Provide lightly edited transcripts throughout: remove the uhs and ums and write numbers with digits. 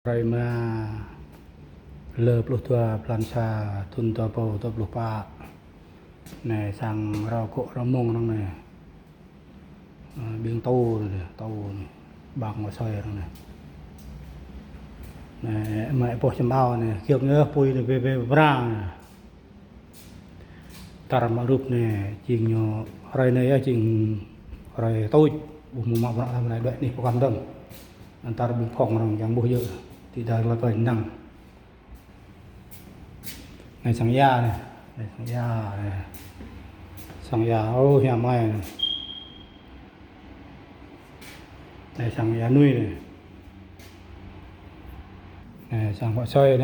Rồi mà lợp lúc tua plancha thun tua bầu tua lục pa này sang rau cộ rau mông trong này biếng tàu này bằng mà xoay trong này này mẹ bỏ chấm bao này kiểu như pui này về bra này tar mà rụp này chỉnh nhỏ rồi này chỉnh rồi tôi bụng mà bra này đợi đi có cảm động antar biếng phong trong yang bùi dữ thì đây là cái năng này sang da này sang da ô nhà mày này sang da nuôi này sang quả xoay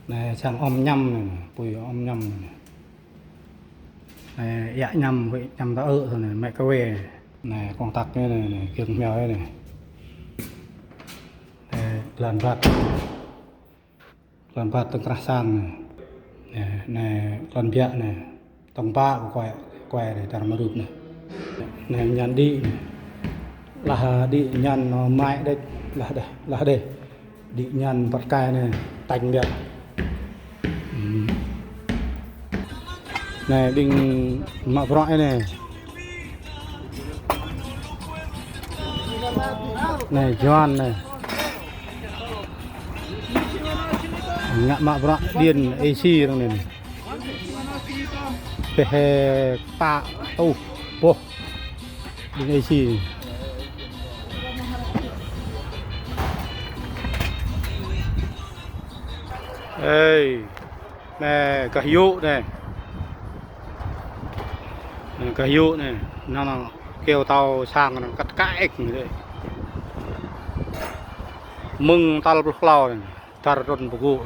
này sang om nhâm này bùi om nhâm này dạ nhâm vậy nhâm đã thôi này mẹ cá về này con tắc này kiêng mèo này lần phạt từng ra sang này lần bịa này tông ba của quẹ để làm được này nhăn đi là đi nhăn nó mãi đấy là đây đi nhăn vật cay này tành bịa này đinh mạ rọi này Joan này ngạ mạ bọt điền AC trong này về pa tu po điền AC ê này cả hiệu này cả hiệu này nó kêu tàu sang nó cắt cãi này mừng tal bực lao này tar ron buku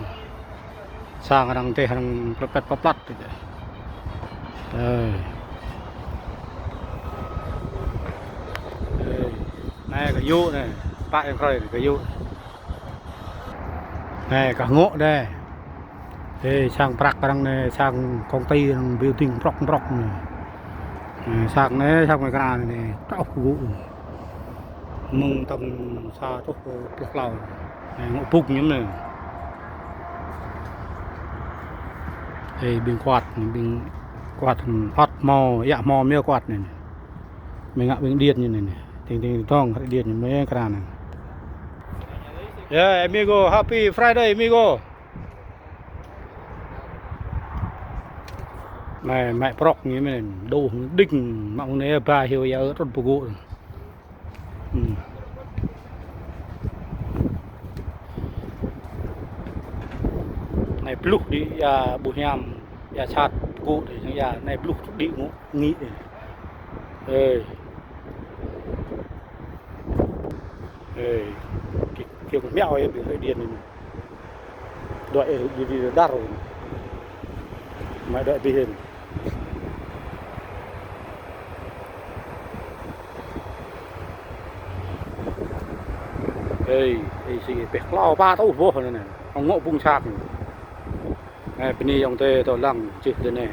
sang orang teh orang pepet gitu. Này cả dụ này, bạn em rồi cả dụ. Này cả ngộ đây. Đây sang prak orang này sang công ty building rock này. Sang này sang cái này trọc vụ. Mông tầm xa trọc bực lao. Này ngộ bục như này. Đây bình quạt hot màu dạ màu miêu quạt này mình ngạ bình điện như này tình thong điện như mấy cái này. Yeah amigo, happy Friday amigo. Này mẹ proc như này đồ đinh mọng này ba hiểu ya rất bự gỗ. Này pluk đi ya bù nham ya chát gỗ để chẳng ya này pluk đi ngủ nghĩ ê kiểu mẹo ấy bị hơi điên này đợi đi đắt rồi mày đợi đi hình ê gì bẹt lao ba tàu vô này ông ngộ bung sạc này bên này ông tê tàu lăng chịu thế này